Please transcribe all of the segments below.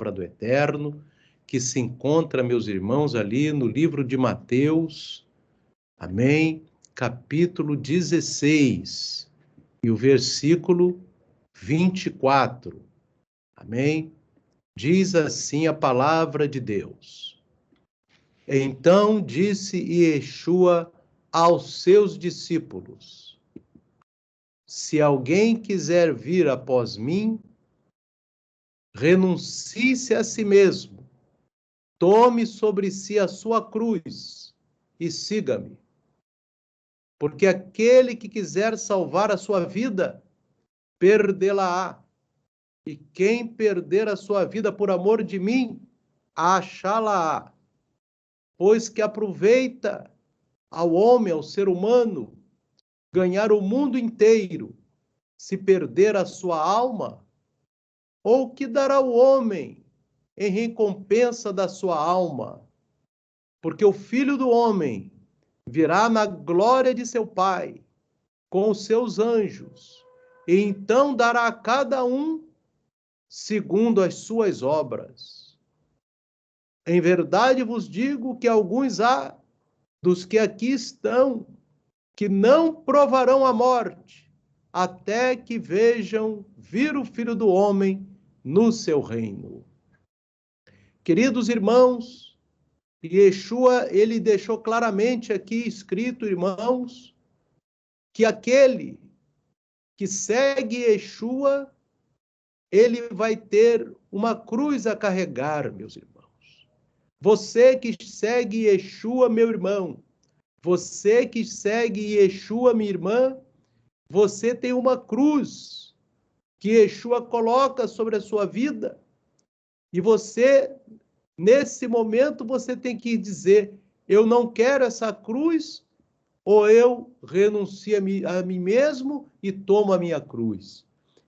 palavra do Eterno, que se encontra, meus irmãos, ali no livro de Mateus, amém? Capítulo 16, e o versículo 24, amém? Diz assim a palavra de Deus. Então disse Yeshua aos seus discípulos: se alguém quiser vir após mim, renuncie-se a si mesmo, tome sobre si a sua cruz e siga-me. Porque aquele que quiser salvar a sua vida, perdê-la-á. E quem perder a sua vida por amor de mim, achá-la-á. Pois que aproveita ao homem, ao ser humano, ganhar o mundo inteiro, se perder a sua alma? Ou que dará o homem em recompensa da sua alma? Porque o Filho do Homem virá na glória de seu Pai, com os seus anjos, e então dará a cada um segundo as suas obras. Em verdade vos digo que alguns há dos que aqui estão, que não provarão a morte, até que vejam vir o Filho do Homem no seu reino. Queridos irmãos, Yeshua, ele deixou claramente aqui escrito, irmãos, que aquele que segue Yeshua, ele vai ter uma cruz a carregar, meus irmãos. Você que segue Yeshua, meu irmão, você que segue Yeshua, minha irmã, você tem uma cruz que Yeshua coloca sobre a sua vida. E você, nesse momento, você tem que dizer: eu não quero essa cruz, ou eu renuncio a mim mesmo e tomo a minha cruz.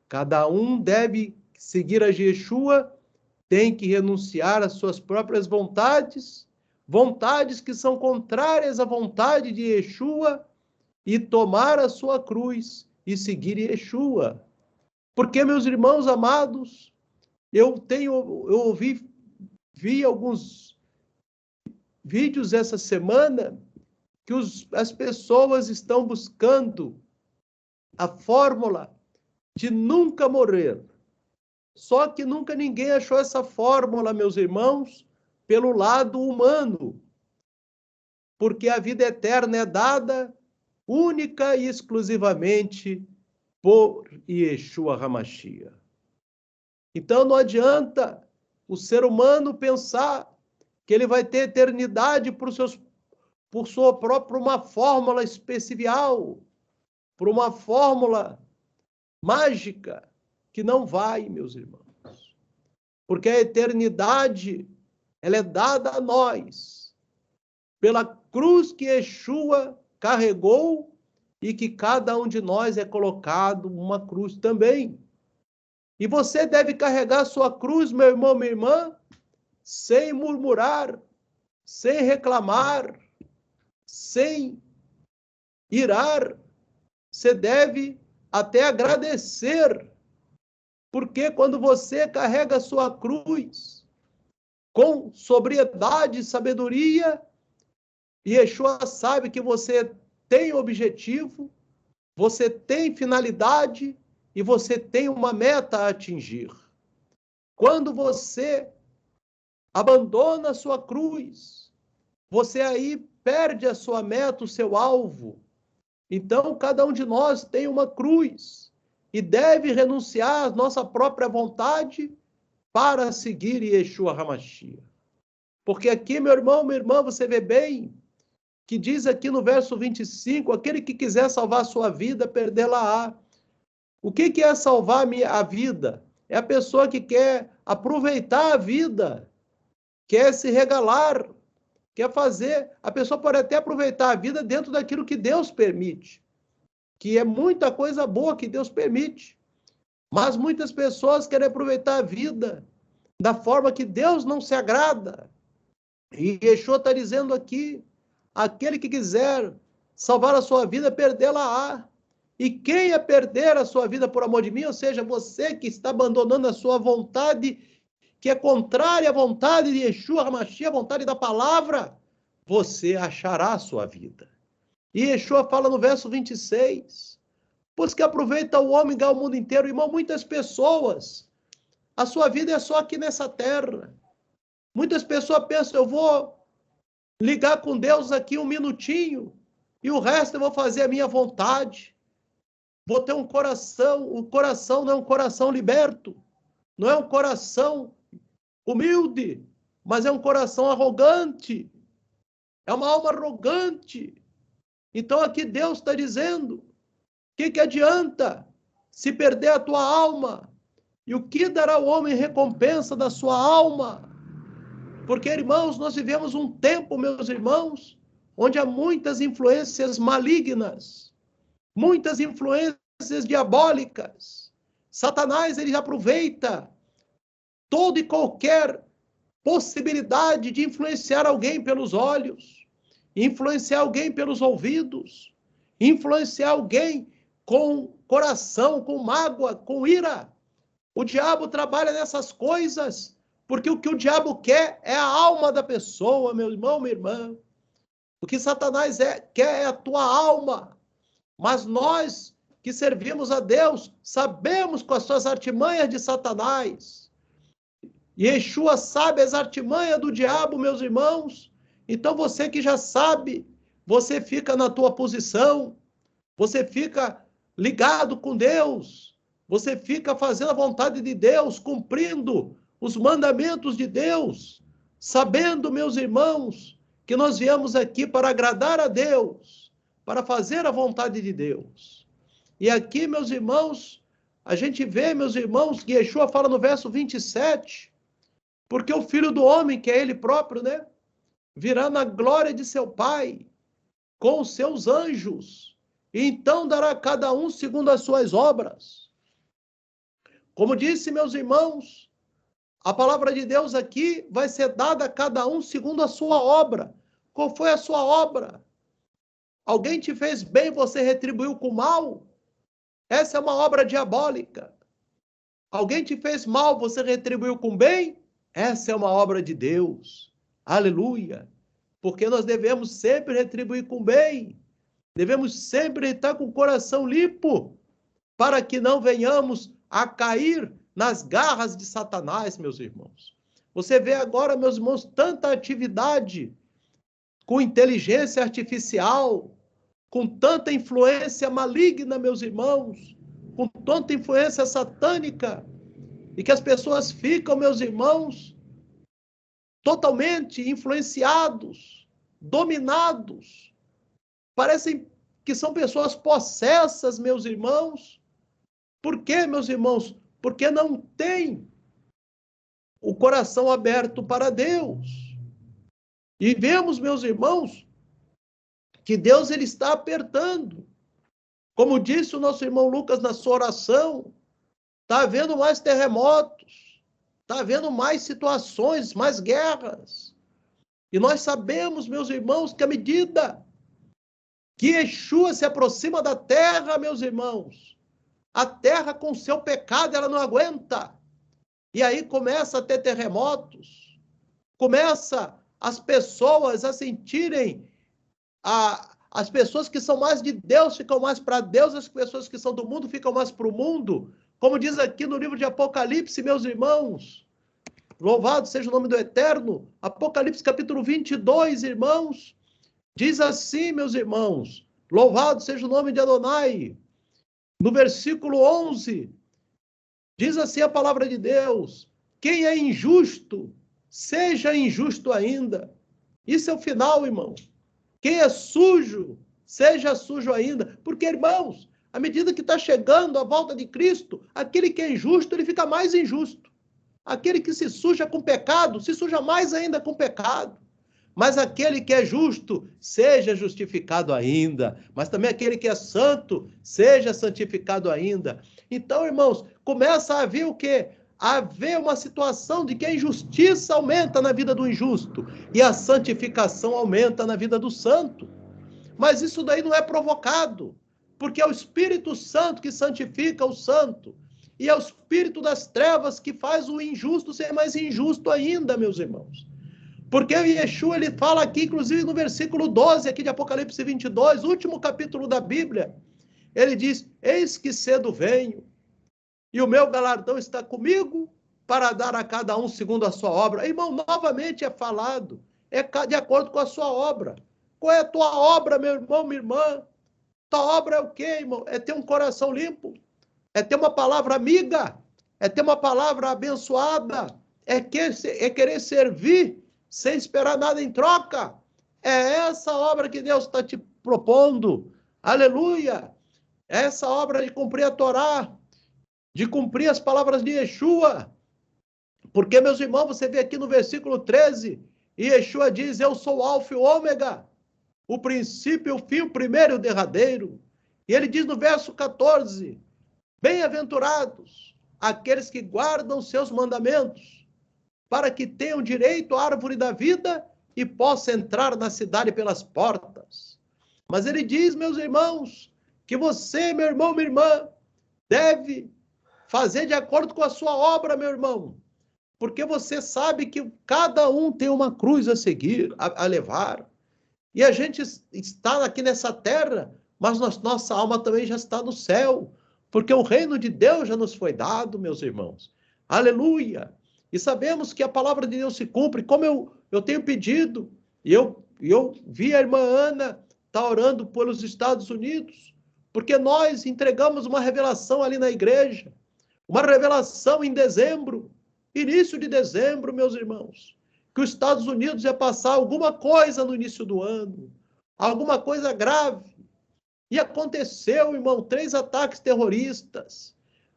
Cada um deve seguir a Yeshua, tem que renunciar às suas próprias vontades, vontades que são contrárias à vontade de Yeshua, e tomar a sua cruz e seguir Yeshua. Porque, meus irmãos amados, eu vi alguns vídeos essa semana que as pessoas estão buscando a fórmula de nunca morrer. Só que nunca ninguém achou essa fórmula, meus irmãos, pelo lado humano. Porque a vida eterna é dada única e exclusivamente por Yeshua HaMashiach. Então não adianta o ser humano pensar que ele vai ter eternidade por sua própria uma fórmula especial, por uma fórmula mágica, que não vai, meus irmãos. Porque a eternidade, ela é dada a nós pela cruz que Yeshua carregou, e que cada um de nós é colocado uma cruz também. E você deve carregar sua cruz, meu irmão, minha irmã, sem murmurar, sem reclamar, sem irar. Você deve até agradecer, porque quando você carrega sua cruz com sobriedade e sabedoria, Yeshua sabe que você tem objetivo, você tem finalidade e você tem uma meta a atingir. Quando você abandona a sua cruz, você aí perde a sua meta, o seu alvo. Então, cada um de nós tem uma cruz e deve renunciar à nossa própria vontade para seguir Yeshua HaMashiach. Porque aqui, meu irmão, minha irmã, você vê bem que diz aqui no verso 25, aquele que quiser salvar a sua vida, perdê-la-á. O que é salvar a vida? É a pessoa que quer aproveitar a vida, quer se regalar, quer fazer. A pessoa pode até aproveitar a vida dentro daquilo que Deus permite, que é muita coisa boa que Deus permite. Mas muitas pessoas querem aproveitar a vida da forma que Deus não se agrada. E Yeshua está dizendo aqui: aquele que quiser salvar a sua vida, perdê-la-á. E quem ia perder a sua vida por amor de mim, ou seja, você que está abandonando a sua vontade que é contrária à vontade de Yeshua HaMashiach, a vontade da palavra, você achará a sua vida. E Yeshua fala no verso 26, pois que aproveita o homem ganhar o mundo inteiro. Irmão, muitas pessoas, a sua vida é só aqui nessa terra. Muitas pessoas pensam, eu vou ligar com Deus aqui um minutinho, e o resto eu vou fazer a minha vontade. Vou ter um coração, o coração não é um coração liberto, não é um coração humilde, mas é um coração arrogante, é uma alma arrogante. Então aqui Deus está dizendo, o que adianta se perder a tua alma? E o que dará o homem em recompensa da sua alma? Porque, irmãos, nós vivemos um tempo, meus irmãos, onde há muitas influências malignas, muitas influências diabólicas. Satanás, ele aproveita toda e qualquer possibilidade de influenciar alguém pelos olhos, influenciar alguém pelos ouvidos, influenciar alguém com coração, com mágoa, com ira. O diabo trabalha nessas coisas, porque o que o diabo quer é a alma da pessoa, meu irmão, minha irmã. O que Satanás quer é a tua alma. Mas nós que servimos a Deus, sabemos com as suas artimanhas de Satanás. E Yeshua sabe as artimanhas do diabo, meus irmãos. Então você que já sabe, você fica na tua posição, você fica ligado com Deus, você fica fazendo a vontade de Deus, cumprindo os mandamentos de Deus, sabendo, meus irmãos, que nós viemos aqui para agradar a Deus, para fazer a vontade de Deus. E aqui, meus irmãos, a gente vê, meus irmãos, que Yeshua fala no verso 27, porque o Filho do Homem, que é Ele próprio, né, virá na glória de seu Pai, com os seus anjos, e então dará a cada um segundo as suas obras. Como disse, meus irmãos, a palavra de Deus aqui vai ser dada a cada um segundo a sua obra. Qual foi a sua obra? Alguém te fez bem, você retribuiu com mal? Essa é uma obra diabólica. Alguém te fez mal, você retribuiu com bem? Essa é uma obra de Deus. Aleluia. Porque nós devemos sempre retribuir com bem. Devemos sempre estar com o coração limpo, para que não venhamos a cair nas garras de Satanás, meus irmãos. Você vê agora, meus irmãos, tanta atividade com inteligência artificial, com tanta influência maligna, meus irmãos, com tanta influência satânica, e que as pessoas ficam, meus irmãos, totalmente influenciados, dominados. Parecem que são pessoas possessas, meus irmãos. Por quê, meus irmãos? Porque não tem o coração aberto para Deus. E vemos, meus irmãos, que Deus ele está apertando. Como disse o nosso irmão Lucas na sua oração, está havendo mais terremotos, está havendo mais situações, mais guerras. E nós sabemos, meus irmãos, que à medida que Yeshua se aproxima da terra, meus irmãos, a terra com seu pecado, ela não aguenta. E aí começa a ter terremotos, começa as pessoas a sentirem, as pessoas que são mais de Deus ficam mais para Deus, as pessoas que são do mundo ficam mais para o mundo. Como diz aqui no livro de Apocalipse, meus irmãos, louvado seja o nome do Eterno, Apocalipse capítulo 22, irmãos, diz assim, meus irmãos, louvado seja o nome de Adonai. No versículo 11, diz assim a palavra de Deus, quem é injusto, seja injusto ainda. Isso é o final, irmão. Quem é sujo, seja sujo ainda. Porque, irmãos, à medida que está chegando a volta de Cristo, aquele que é injusto, ele fica mais injusto. Aquele que se suja com pecado, se suja mais ainda com pecado. Mas aquele que é justo, seja justificado ainda. Mas também aquele que é santo, seja santificado ainda. Então, irmãos, começa a haver o quê? A haver uma situação de que a injustiça aumenta na vida do injusto e a santificação aumenta na vida do santo. Mas isso daí não é provocado, porque é o Espírito Santo que santifica o santo. e é o espírito das trevas que faz o injusto ser mais injusto ainda, meus irmãos. Porque o Yeshua, ele fala aqui, inclusive no versículo 12, aqui de Apocalipse 22, último capítulo da Bíblia, ele diz, eis que cedo venho, e o meu galardão está comigo, para dar a cada um segundo a sua obra. Irmão, novamente é falado, é de acordo com a sua obra. Qual é a tua obra, meu irmão, minha irmã? Tua obra é o quê, irmão? É ter um coração limpo, é ter uma palavra amiga, é ter uma palavra abençoada, é querer servir sem esperar nada em troca. É essa obra que Deus está te propondo. Aleluia! É essa obra de cumprir a Torá, de cumprir as palavras de Yeshua. Porque, meus irmãos, você vê aqui no versículo 13, Yeshua diz, eu sou o alfa e o ômega, o princípio, o fim, o primeiro e o derradeiro. E ele diz no verso 14, bem-aventurados aqueles que guardam seus mandamentos, para que tenham direito à árvore da vida e possam entrar na cidade pelas portas. Mas ele diz, meus irmãos, que você, meu irmão, minha irmã, deve fazer de acordo com a sua obra, meu irmão, porque você sabe que cada um tem uma cruz a seguir, a levar. E a gente está aqui nessa terra, mas nossa alma também já está no céu, porque o reino de Deus já nos foi dado, meus irmãos. Aleluia! E sabemos que a palavra de Deus se cumpre, como eu tenho pedido, e eu vi a irmã Ana tá orando pelos Estados Unidos, porque nós entregamos uma revelação ali na igreja, uma revelação em dezembro, início de dezembro, meus irmãos, que os Estados Unidos ia passar alguma coisa no início do ano, alguma coisa grave. E aconteceu, irmão, 3 ataques terroristas.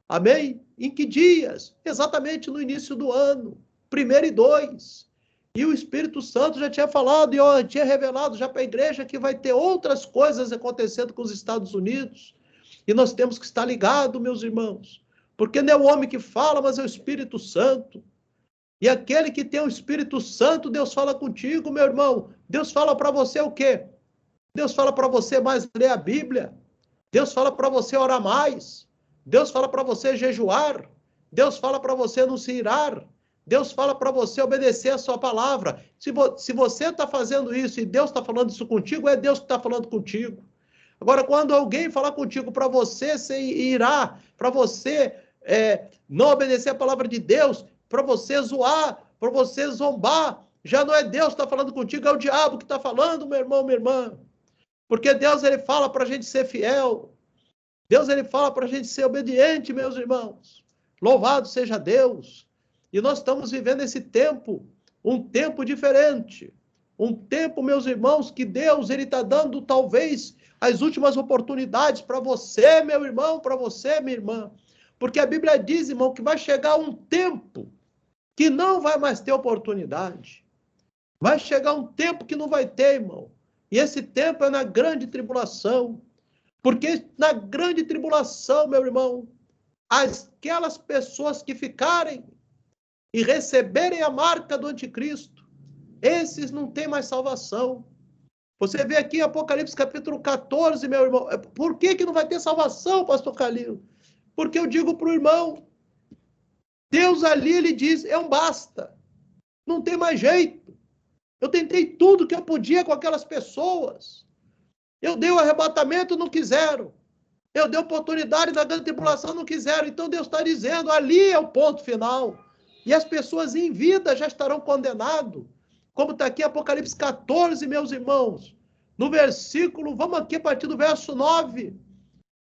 Amém? Em que dias? Exatamente no início do ano, 1º e 2. E o Espírito Santo já tinha falado, e eu tinha revelado já para a igreja que vai ter outras coisas acontecendo com os Estados Unidos. E nós temos que estar ligados, meus irmãos. Porque não é o homem que fala, mas é o Espírito Santo. E aquele que tem o Espírito Santo, Deus fala contigo, meu irmão. Deus fala para você o quê? Deus fala para você mais ler a Bíblia. Deus fala para você orar mais. Deus fala para você jejuar. Deus fala para você não se irar. Deus fala para você obedecer a sua palavra. Se você está fazendo isso e Deus está falando isso contigo, é Deus que está falando contigo. Agora, quando alguém falar contigo para você se irar, para você não obedecer a palavra de Deus, para você zoar, para você zombar, já não é Deus que está falando contigo, é o diabo que está falando, meu irmão, minha irmã. Porque Deus, ele fala para a gente ser fiel. Deus, ele fala para a gente ser obediente, meus irmãos. Louvado seja Deus. E nós estamos vivendo esse tempo, um tempo diferente. Um tempo, meus irmãos, que Deus, ele está dando, talvez, as últimas oportunidades para você, meu irmão, para você, minha irmã. Porque a Bíblia diz, irmão, que vai chegar um tempo que não vai mais ter oportunidade. Vai chegar um tempo que não vai ter, irmão. E esse tempo é na grande tribulação. Porque na grande tribulação, meu irmão, aquelas pessoas que ficarem e receberem a marca do anticristo, esses não têm mais salvação. Você vê aqui em Apocalipse capítulo 14, meu irmão. Por que não vai ter salvação, pastor Calil? Porque eu digo para o irmão, Deus ali, ele diz, é um basta. Não tem mais jeito. Eu tentei tudo que eu podia com aquelas pessoas. Eu dei o arrebatamento, não quiseram. Eu dei oportunidade na grande tribulação, não quiseram. Então Deus está dizendo, ali é o ponto final. E as pessoas em vida já estarão condenadas. Como está aqui em Apocalipse 14, meus irmãos. No versículo, vamos aqui a partir do verso 9.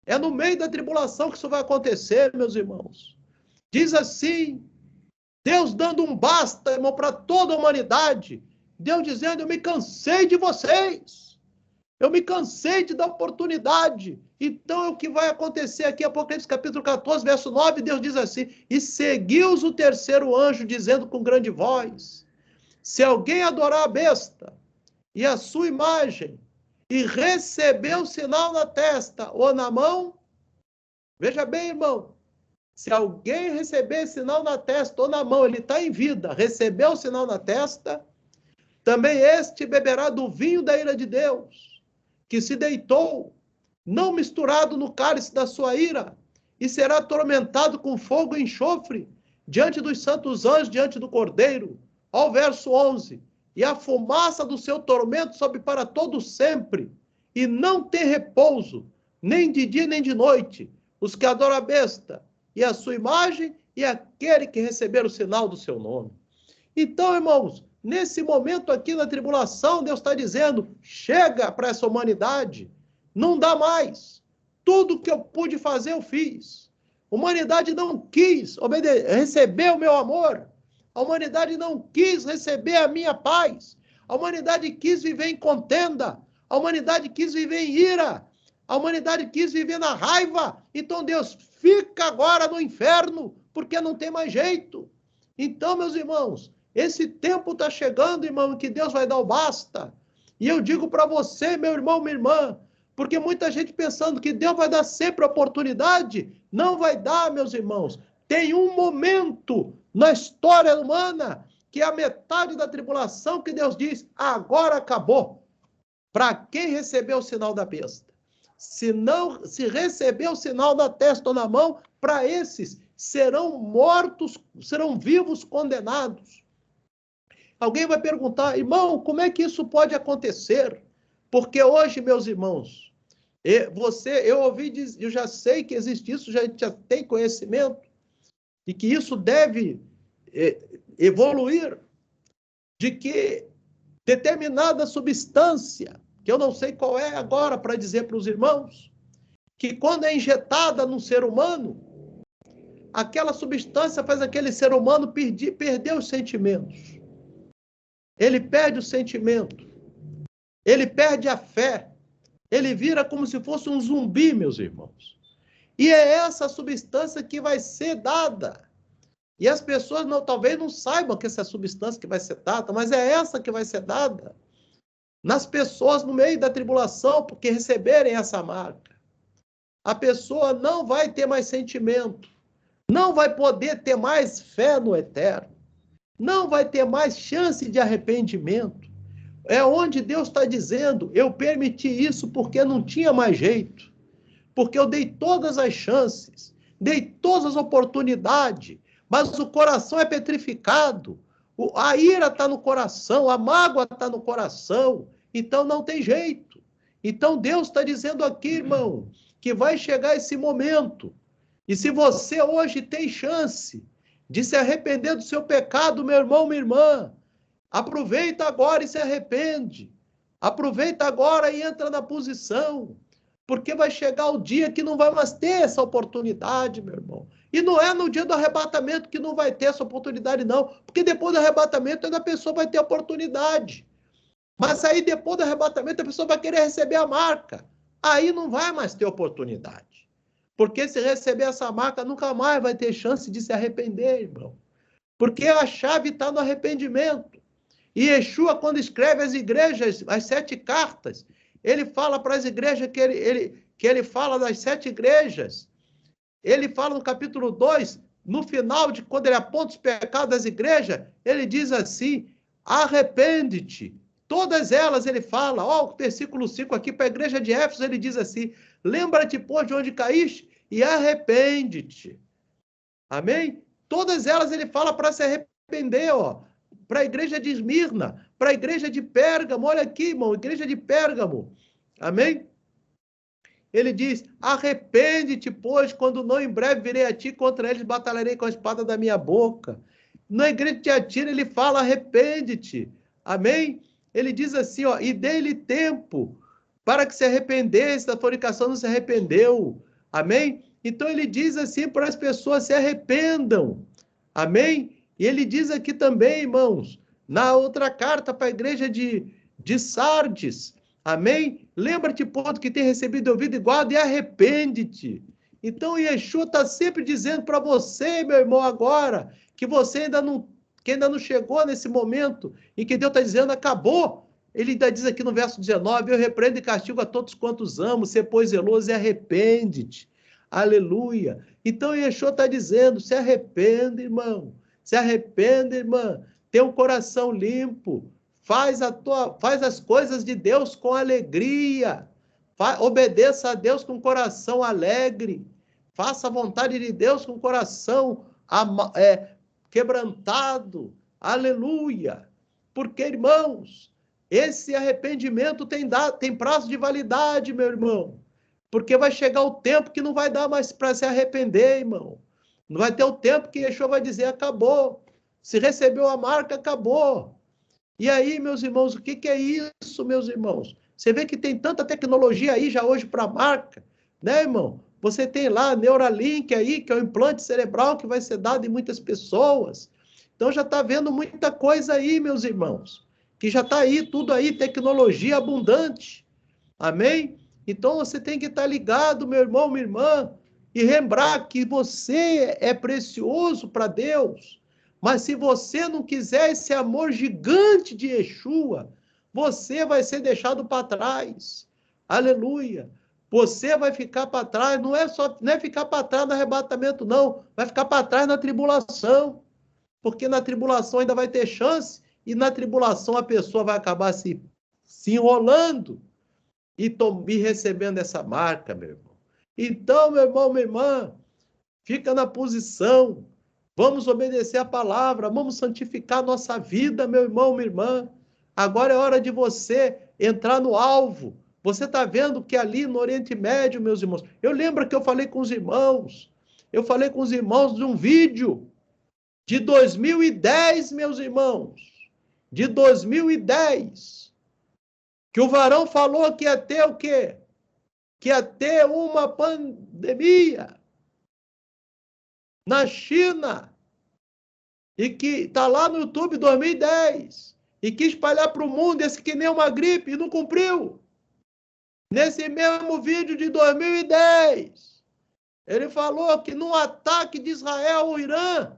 É no meio da tribulação que isso vai acontecer, meus irmãos. Diz assim, Deus dando um basta, irmão, para toda a humanidade. Deus dizendo, eu me cansei de vocês. Eu me cansei de dar oportunidade. Então, o que vai acontecer aqui, Apocalipse capítulo 14, verso 9, Deus diz assim, e seguiu-os o terceiro anjo, dizendo com grande voz, se alguém adorar a besta e a sua imagem, e receber o sinal na testa ou na mão, veja bem, irmão, se alguém receber sinal na testa ou na mão, ele está em vida, recebeu o sinal na testa, também este beberá do vinho da ira de Deus, que se deitou, não misturado no cálice da sua ira, e será atormentado com fogo e enxofre, diante dos santos anjos, diante do Cordeiro. Ó, verso 11. E a fumaça do seu tormento sobe para todo sempre, e não tem repouso, nem de dia nem de noite, os que adoram a besta, e a sua imagem, e aquele que receber o sinal do seu nome. Então, irmãos, nesse momento aqui na tribulação, Deus está dizendo, chega para essa humanidade, não dá mais. Tudo que eu pude fazer, eu fiz. A humanidade não quis receber o meu amor. A humanidade não quis receber a minha paz. A humanidade quis viver em contenda. A humanidade quis viver em ira. A humanidade quis viver na raiva. Então, Deus, fica agora no inferno, porque não tem mais jeito. Então, meus irmãos, esse tempo está chegando, irmão, que Deus vai dar o basta. E eu digo para você, meu irmão, minha irmã, porque muita gente pensando que Deus vai dar sempre oportunidade, não vai dar, meus irmãos. Tem um momento na história humana que é a metade da tribulação que Deus diz, agora acabou. Para quem recebeu o sinal da besta? Se receber o sinal da testa ou na mão, para esses serão mortos, serão vivos condenados. Alguém vai perguntar, irmão, como é que isso pode acontecer? Porque hoje, meus irmãos, eu ouvi dizer, eu já sei que existe isso, já tem conhecimento, e que isso deve evoluir, de que determinada substância, que eu não sei qual é agora para dizer para os irmãos, que quando é injetada num ser humano, aquela substância faz aquele ser humano perder os sentimentos. Ele perde o sentimento. Ele perde a fé. Ele vira como se fosse um zumbi, meus irmãos. E é essa substância que vai ser dada. E as pessoas talvez não saibam que essa é a substância que vai ser dada, mas é essa que vai ser dada nas pessoas no meio da tribulação, porque receberem essa marca. A pessoa não vai ter mais sentimento, não vai poder ter mais fé no eterno, não vai ter mais chance de arrependimento. É onde Deus está dizendo, eu permiti isso porque não tinha mais jeito, porque eu dei todas as chances, dei todas as oportunidades, mas o coração é petrificado, a ira está no coração, a mágoa está no coração, então não tem jeito. Então Deus está dizendo aqui, irmão, que vai chegar esse momento, e se você hoje tem chance de se arrepender do seu pecado, meu irmão, minha irmã, aproveita agora e se arrepende. Aproveita agora e entra na posição. Porque vai chegar o dia que não vai mais ter essa oportunidade, meu irmão. E não é no dia do arrebatamento que não vai ter essa oportunidade, não. Porque depois do arrebatamento, ainda a pessoa vai ter oportunidade. Mas aí, depois do arrebatamento, a pessoa vai querer receber a marca. Aí não vai mais ter oportunidade. Porque se receber essa marca, nunca mais vai ter chance de se arrepender, irmão. Porque a chave está no arrependimento. E Yeshua, quando escreve as igrejas, as 7 cartas, ele fala para as igrejas que ele fala das 7 igrejas. Ele fala no capítulo 2, no final, quando ele aponta os pecados das igrejas, ele diz assim, arrepende-te. Todas elas ele fala, o versículo 5 aqui para a igreja de Éfeso, ele diz assim, lembra-te, pois, de onde caíste e arrepende-te. Amém? Todas elas ele fala para se arrepender, para a igreja de Esmirna, para a igreja de Pérgamo, olha aqui, irmão, igreja de Pérgamo, amém? Ele diz, arrepende-te, pois, quando não em breve virei a ti, contra eles batalharei com a espada da minha boca. Na igreja de Tiatira ele fala, arrepende-te, amém? Ele diz assim, e dei-lhe tempo para que se arrependesse da fornicação, não se arrependeu, amém? Então ele diz assim para as pessoas se arrependam, amém? E ele diz aqui também, irmãos, na outra carta para a igreja de Sardes, amém? Lembra-te, ponto, que tem recebido ouvido igual e arrepende-te. Então, Yeshua está sempre dizendo para você, meu irmão, agora, que você ainda não chegou nesse momento em que Deus está dizendo, acabou. Ele ainda diz aqui no verso 19, eu repreendo e castigo a todos quantos amo, ser pois zeloso e arrepende-te. Aleluia. Então, Yeshua está dizendo, se arrependa, irmão. Se arrependa, irmã. Tenha um coração limpo. Faz as coisas de Deus com alegria. Obedeça a Deus com coração alegre. Faça a vontade de Deus com o coração quebrantado. Aleluia. Porque, irmãos, esse arrependimento tem prazo de validade, meu irmão. Porque vai chegar o tempo que não vai dar mais para se arrepender, irmão. Não vai ter o tempo que Yeshua vai dizer, acabou. Se recebeu a marca, acabou. E aí, meus irmãos, o que é isso, meus irmãos? Você vê que tem tanta tecnologia aí já hoje para marca, né, irmão? Você tem lá Neuralink aí, que é o implante cerebral que vai ser dado em muitas pessoas. Então já está vendo muita coisa aí, meus irmãos. Que já está aí, tudo aí, tecnologia abundante. Amém? Então você tem que estar ligado, meu irmão, minha irmã, e lembrar que você é precioso para Deus. Mas se você não quiser esse amor gigante de Yeshua, você vai ser deixado para trás. Aleluia. Você vai ficar para trás, não é ficar para trás no arrebatamento, não. Vai ficar para trás na tribulação. Porque na tribulação ainda vai ter chance, e na tribulação a pessoa vai acabar se enrolando e recebendo essa marca, meu irmão. Então, meu irmão, minha irmã, fica na posição. Vamos obedecer a palavra, vamos santificar a nossa vida, meu irmão, minha irmã. Agora é hora de você entrar no alvo. Você está vendo que ali no Oriente Médio, meus irmãos, eu lembro que eu falei com os irmãos de um vídeo de 2010, meus irmãos, de 2010, que o varão falou que ia ter o quê? Que ia ter uma pandemia na China, e que está lá no YouTube 2010, e que espalhar para o mundo esse que nem uma gripe, e não cumpriu. Nesse mesmo vídeo de 2010, ele falou que no ataque de Israel ao Irã,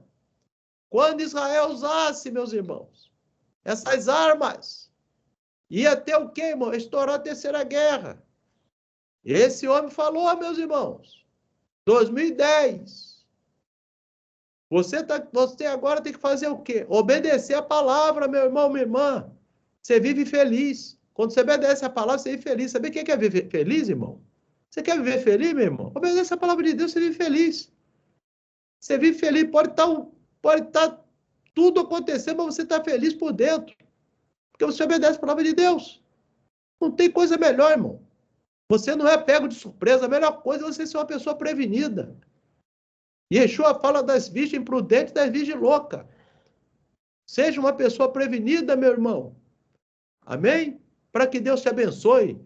quando Israel usasse, meus irmãos, essas armas, ia ter o quê, irmão? Estourar a terceira guerra. Esse homem falou, meus irmãos, 2010. Você agora tem que fazer o quê? Obedecer a palavra, meu irmão, minha irmã. Você vive feliz. Quando você obedece a palavra, você vive feliz. Sabe quem quer viver feliz, irmão? Você quer viver feliz, meu irmão? Obedece a palavra de Deus, você vive feliz. Você vive feliz. Pode estar tudo acontecendo, mas você está feliz por dentro. Porque você obedece a palavra de Deus. Não tem coisa melhor, irmão. Você não é pego de surpresa. A melhor coisa é você ser uma pessoa prevenida. Yeshua fala das virgens prudentes e das virgens loucas. Seja uma pessoa prevenida, meu irmão. Amém? Para que Deus te abençoe.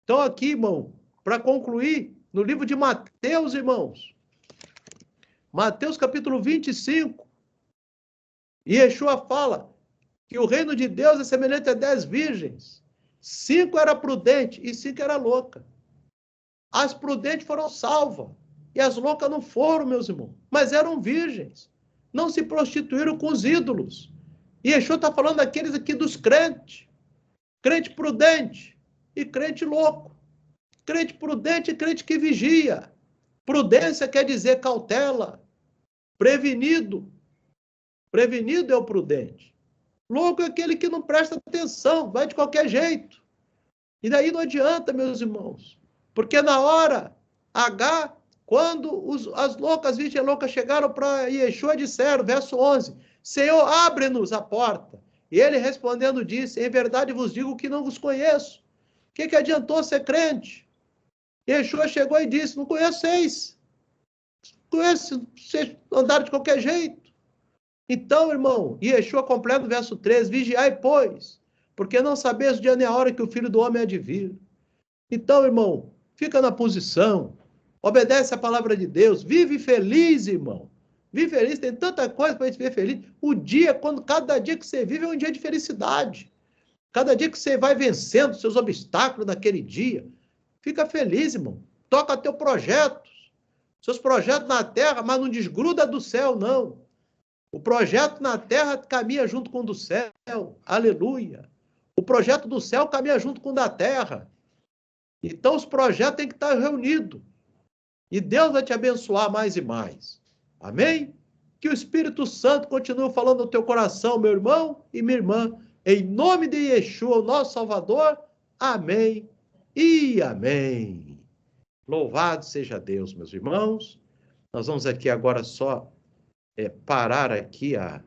Então aqui, irmão, para concluir, no livro de Mateus, irmãos. Mateus capítulo 25. Yeshua fala que o reino de Deus é semelhante a 10 virgens. 5 eram prudentes e 5 eram loucas. As prudentes foram salvas. E as loucas não foram, meus irmãos. Mas eram virgens. Não se prostituíram com os ídolos. E Yeshua está falando daqueles aqui dos crentes. Crente prudente e crente louco. Crente prudente e crente que vigia. Prudência quer dizer cautela. Prevenido. Prevenido é o prudente. Louco é aquele que não presta atenção, vai de qualquer jeito. E daí não adianta, meus irmãos. Porque na hora H, quando as virgens loucas chegaram para Yeshua, disseram, verso 11, Senhor, abre-nos a porta. E ele respondendo disse, em verdade vos digo que não vos conheço. O que adiantou ser crente? Yeshua chegou e disse, não conheceis. Conhece, vocês andaram de qualquer jeito. Então, irmão, Yeshua completa o verso 13, vigiai, pois, porque não sabeis o dia nem a hora que o Filho do Homem há de vir. Então, irmão, fica na posição, obedece a palavra de Deus, vive feliz, irmão. Vive feliz, tem tanta coisa para a gente viver feliz. Cada dia que você vive é um dia de felicidade. Cada dia que você vai vencendo seus obstáculos naquele dia, fica feliz, irmão. Toca teu projeto. Seus projetos na terra, mas não desgruda do céu, não. O projeto na terra caminha junto com o do céu. Aleluia. O projeto do céu caminha junto com o da terra. Então, os projetos têm que estar reunidos. E Deus vai te abençoar mais e mais. Amém? Que o Espírito Santo continue falando no teu coração, meu irmão e minha irmã. Em nome de Yeshua, o nosso Salvador. Amém e amém. Louvado seja Deus, meus irmãos. Nós vamos aqui agora só parar aqui a